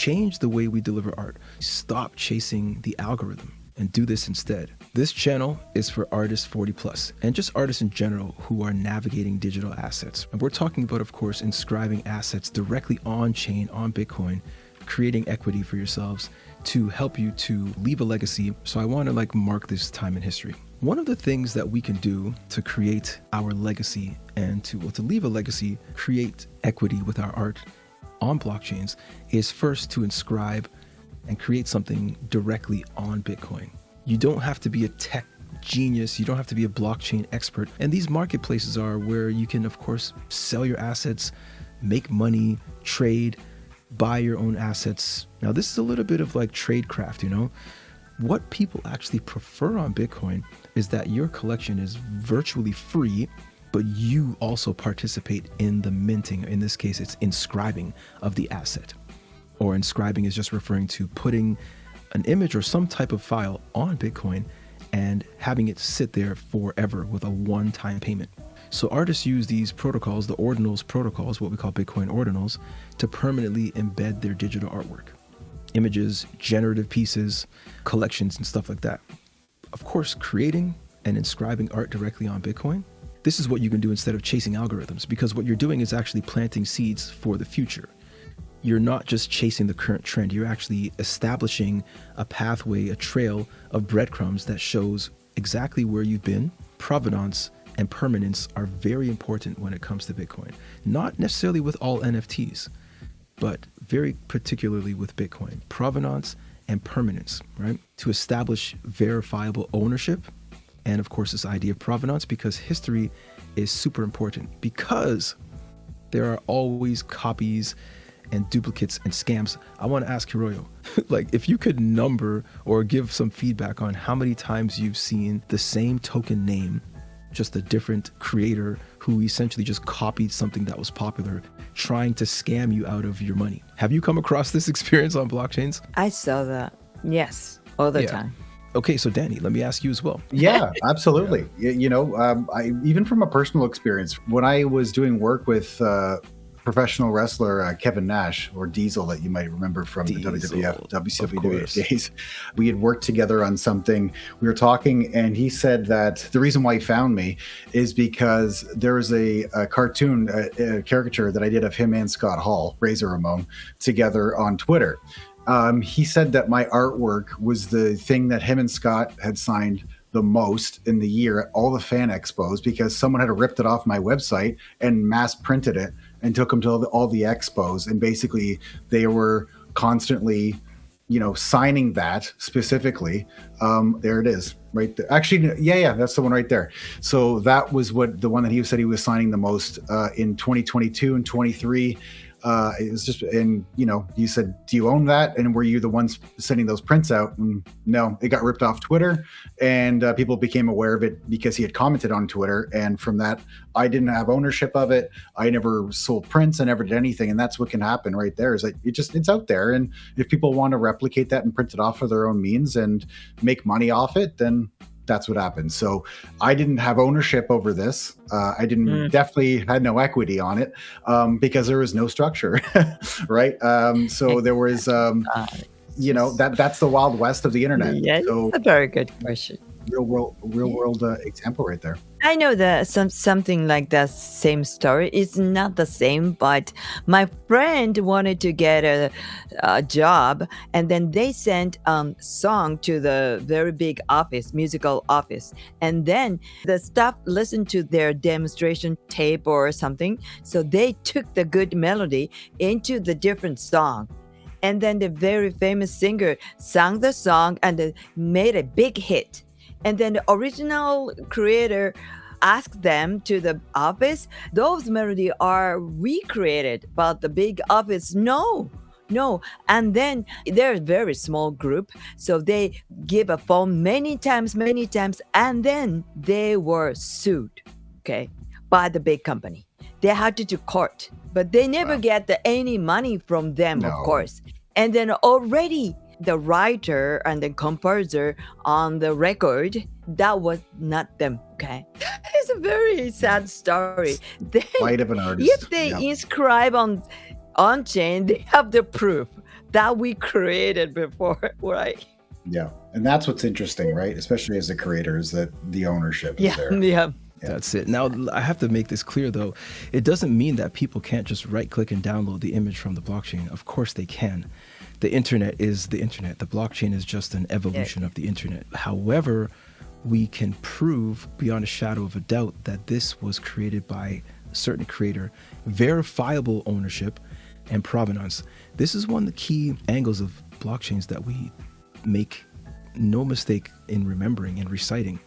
change the way we deliver art. Stop chasing the algorithm and do this instead. This channel is for artists 40 plus and just artists in general who are navigating digital assets. And we're talking about, of course, inscribing assets directly on chain, on Bitcoin, creating equity for yourselves to help you to leave a legacy. So I want to mark this time in history. One of the things that we can do to create our legacy and to leave a legacy, create equity with our art on blockchains is first to inscribe and create something directly on Bitcoin. You don't have to be a tech genius. You don't have to be a blockchain expert. And these marketplaces are where you can, of course, sell your assets, make money, trade, buy your own assets. Now, this is a little bit of tradecraft, What people actually prefer on Bitcoin is that your collection is virtually free, but you also participate in the minting. In this case, it's inscribing of the asset. Or inscribing is just referring to putting an image or some type of file on Bitcoin and having it sit there forever with a one-time payment. So artists use these protocols, the ordinals protocols, what we call Bitcoin ordinals, to permanently embed their digital artwork. Images, generative pieces, collections, and stuff like that. Of course, creating and inscribing art directly on Bitcoin, this is what you can do instead of chasing algorithms, because what you're doing is actually planting seeds for the future. You're not just chasing the current trend, you're actually establishing a pathway, a trail of breadcrumbs that shows exactly where you've been. Provenance and permanence are very important when it comes to Bitcoin. Not necessarily with all NFTs, but very particularly with Bitcoin. Provenance and permanence, right? To establish verifiable ownership. And of course, this idea of provenance, because history is super important, because there are always copies and duplicates and scams. I want to ask Hiroyo, if you could number or give some feedback on how many times you've seen the same token name, just a different creator who essentially just copied something that was popular, trying to scam you out of your money. Have you come across this experience on blockchains? I saw that. Yes, all the time. Okay, so Danny, let me ask you as well. Yeah, absolutely. I even from a personal experience, when I was doing work with professional wrestler Kevin Nash, or Diesel, that you might remember from the WCW days. We had worked together on something. We were talking, and he said that the reason why he found me is because there was a cartoon, a caricature that I did of him and Scott Hall, Razor Ramon, together on Twitter. He said that my artwork was the thing that him and Scott had signed the most in the year at all the fan expos, because someone had ripped it off my website and mass printed it and took them to all the expos. And basically they were constantly, signing that specifically. There it is right there. Actually, yeah, that's the one right there. So that was the one that he said he was signing the most in 2022 and 23. It was just, and you said, do you own that? And were you the ones sending those prints out? And no, it got ripped off Twitter, and people became aware of it because he had commented on Twitter. And from that, I didn't have ownership of it. I never sold prints. I never did anything. And that's what can happen right there, is that it's out there. And if people want to replicate that and print it off for their own means and make money off it, then that's what happened. So I didn't have ownership over this. I definitely had no equity on it because there was no structure, right? So there was, that's the Wild West of the internet. Yeah, so, that's a very good question. Real world example right there. I know that something like that same story. It's not the same, but my friend wanted to get a job, and then they sent song to the very big office, musical office, and then the staff listened to their demonstration tape or something, so they took the good melody into the different song. And then the very famous singer sang the song and made a big hit. And then the original creator asked them to the office, those melodies are recreated, but the big office, no. And then they're a very small group, so they give a phone many times, and then they were sued, by the big company. They had to do court, but they never get any money from them, of course. And then already the writer and the composer on the record, that was not them, It's a very sad story. Light of an artist. If they inscribe on chain, they have the proof that we created before, right? Yeah. And that's what's interesting, right? Especially as a creator, is that the ownership is Yeah, there. yeah. That's it. Now, I have to make this clear, though. It doesn't mean that people can't just right-click and download the image from the blockchain. Of course they can. The internet is the internet. The blockchain is just an evolution of the internet. However, we can prove beyond a shadow of a doubt that this was created by a certain creator, verifiable ownership, and provenance. This is one of the key angles of blockchains that we make no mistake in remembering and reciting,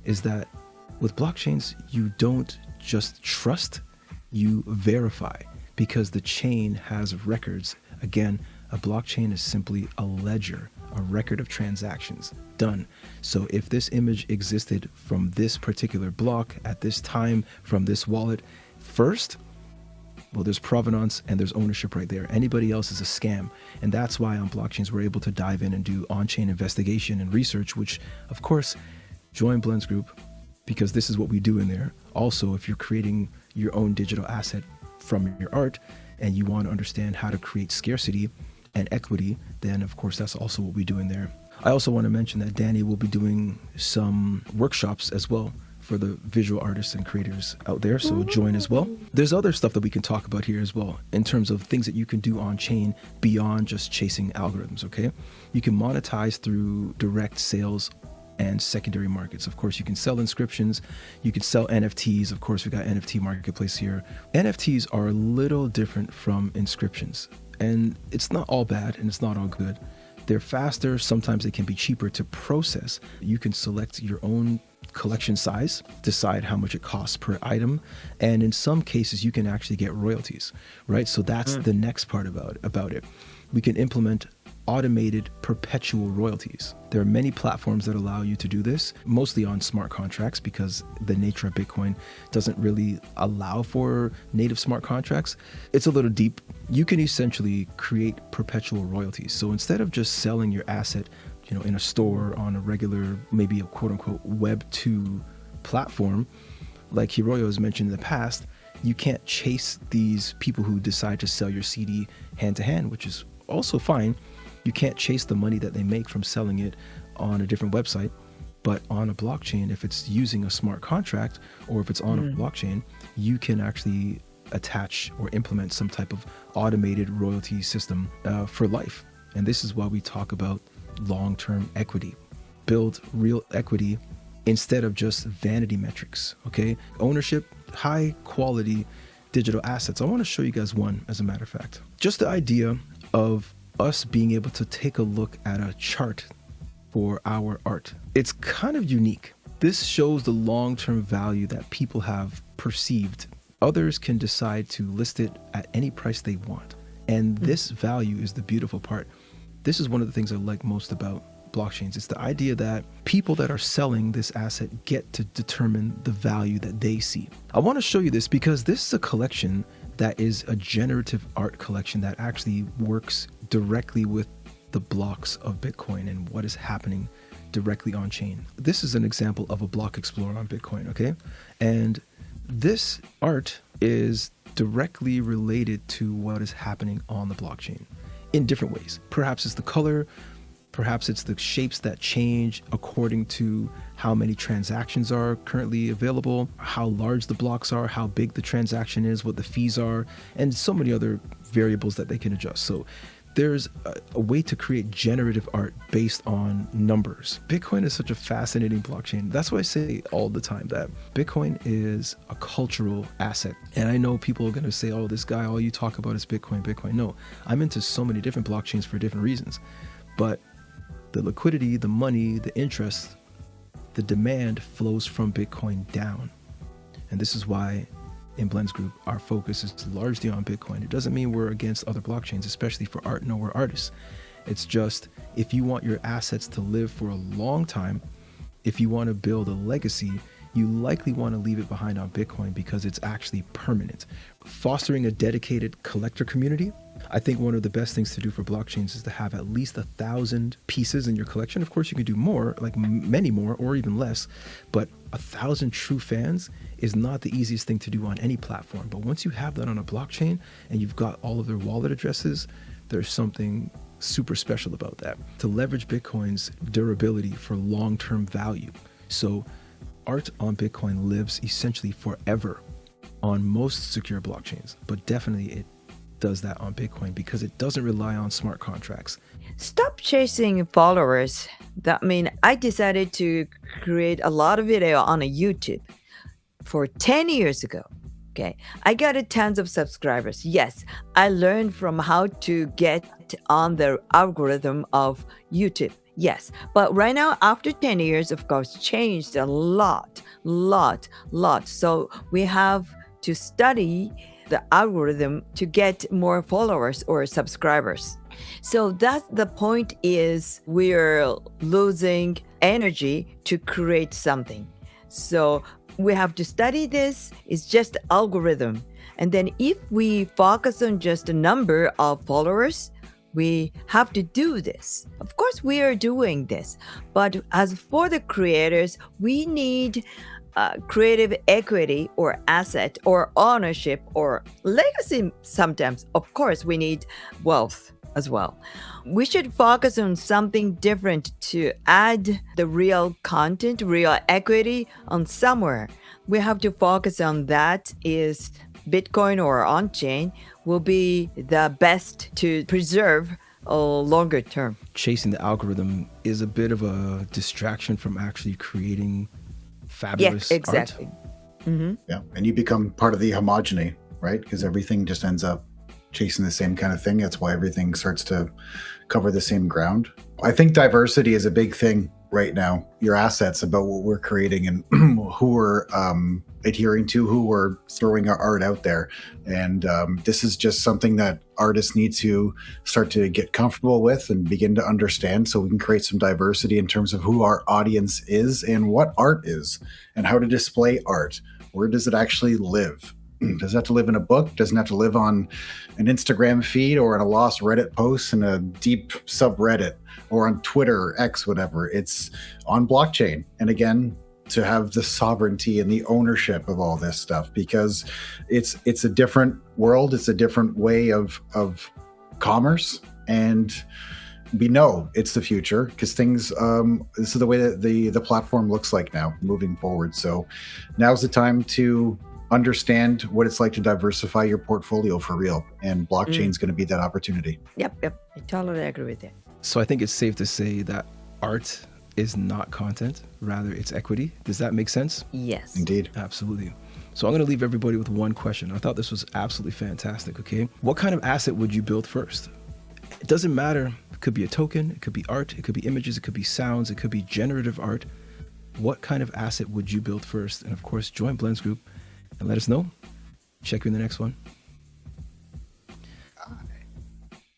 is that with blockchains, you don't just trust, you verify, because the chain has records. Again, a blockchain is simply a ledger, a record of transactions done. So if this image existed from this particular block at this time from this wallet first, well, there's provenance and there's ownership right there. Anybody else is a scam. And that's why on blockchains, we're able to dive in and do on-chain investigation and research, which, of course, join BlendsGroup, because this is what we do in there. Also, if you're creating your own digital asset from your art and you want to understand how to create scarcity and equity, then of course that's also what we do in there. I also want to mention that Danny will be doing some workshops as well for the visual artists and creators out there, so join as well. There's other stuff that we can talk about here as well in terms of things that you can do on chain beyond just chasing algorithms, okay? You can monetize through direct sales and secondary markets. Of course, you can sell inscriptions, you can sell NFTs. Of course, we got NFT marketplace here. NFTs are a little different from inscriptions, and it's not all bad and it's not all good. They're faster. Sometimes they can be cheaper to process. You can select your own collection size, decide how much it costs per item, and in some cases you can actually get royalties, right? So that's the next part about it. We can implement automated perpetual royalties. There are many platforms that allow you to do this, mostly on smart contracts, because the nature of Bitcoin doesn't really allow for native smart contracts. It's a little deep. You can essentially create perpetual royalties. So instead of just selling your asset, in a store on a regular, maybe a quote unquote Web 2 platform, like Hiroyo has mentioned in the past, you can't chase these people who decide to sell your CD hand to hand, which is also fine. You can't chase the money that they make from selling it on a different website. But on a blockchain, if it's using a smart contract, or if it's on a blockchain, you can actually attach or implement some type of automated royalty system for life. And this is why we talk about long-term equity. Build real equity instead of just vanity metrics, okay? Ownership, high quality digital assets. I want to show you guys one, as a matter of fact. Just the idea of us being able to take a look at a chart for our art. It's kind of unique. This shows the long-term value that people have perceived. Others can decide to list it at any price they want. And this value is the beautiful part. This is one of the things I like most about blockchains. It's the idea that people that are selling this asset get to determine the value that they see. I want to show you this because this is a collection that is a generative art collection that actually works directly with the blocks of Bitcoin and what is happening directly on chain. This is an example of a block explorer on Bitcoin, okay? And this art is directly related to what is happening on the blockchain in different ways. Perhaps it's the color, perhaps it's the shapes that change according to how many transactions are currently available, how large the blocks are, how big the transaction is, what the fees are, and so many other variables that they can adjust. So there's a way to create generative art based on numbers. Bitcoin is such a fascinating blockchain. That's why I say all the time that Bitcoin is a cultural asset. And I know people are going to say, oh, this guy, all you talk about is Bitcoin, Bitcoin. No, I'm into so many different blockchains for different reasons. But the liquidity, the money, the interest, the demand flows from Bitcoin down. And this is why in BlendsGroup, our focus is largely on Bitcoin. It doesn't mean we're against other blockchains, especially for art. No, we're artists. It's just, if you want your assets to live for a long time, if you want to build a legacy, you likely want to leave it behind on Bitcoin because it's actually permanent. Fostering a dedicated collector community. I think one of the best things to do for blockchains is to have at least 1,000 pieces in your collection. Of course, you can do more, like many more, or even less, but 1,000 true fans is not the easiest thing to do on any platform. But once you have that on a blockchain and you've got all of their wallet addresses, there's something super special about that. To leverage Bitcoin's durability for long-term value. So art on Bitcoin lives essentially forever on most secure blockchains, but definitely it does that on Bitcoin because it doesn't rely on smart contracts. Stop chasing followers. That means I decided to create a lot of video on a YouTube for 10 years ago. Okay, I got tons of subscribers. Yes, I learned from how to get on the algorithm of YouTube. Yes, but right now, after 10 years, of course, changed a lot. So we have to study the algorithm to get more followers or subscribers. So that's the point is we're losing energy to create something. So we have to study this. It's just algorithm. And then if we focus on just a number of followers, we have to do this. Of course, we are doing this. But as for the creators, we need creative equity or asset or ownership or legacy sometimes. Of course, we need wealth as well. We should focus on something different to add the real content, real equity on somewhere. We have to focus on that is Bitcoin or on-chain will be the best to preserve a longer term. Chasing the algorithm is a bit of a distraction from actually creating fabulous exactly. art. Mm-hmm. Yeah, and you become part of the homogeny, right? Because everything just ends up chasing the same kind of thing. That's why everything starts to cover the same ground. I think diversity is a big thing right now. Your assets about what we're creating and who we're adhering to, who we're throwing our art out there. And this is just something that artists need to start to get comfortable with and begin to understand so we can create some diversity in terms of who our audience is and what art is and how to display art. Where does it actually live? Does it have to live in a book? Doesn't have to live on an Instagram feed or in a lost Reddit post in a deep subreddit or on Twitter or X, whatever. It's on blockchain. And again, to have the sovereignty and the ownership of all this stuff, because it's a different world. It's a different way of commerce. And we know it's the future because things, this is the way that the platform looks like now moving forward. So now's the time to understand what it's like to diversify your portfolio for real. And blockchain is going to be that opportunity. Yep. I totally agree with that. So I think it's safe to say that art is not content, rather it's equity. Does that make sense? Yes. Indeed. Absolutely. So I'm going to leave everybody with one question. I thought this was absolutely fantastic, okay? What kind of asset would you build first? It doesn't matter. It could be a token, it could be art, it could be images, it could be sounds, it could be generative art. What kind of asset would you build first? And of course, join BlendsGroup and let us know. Check you in the next one.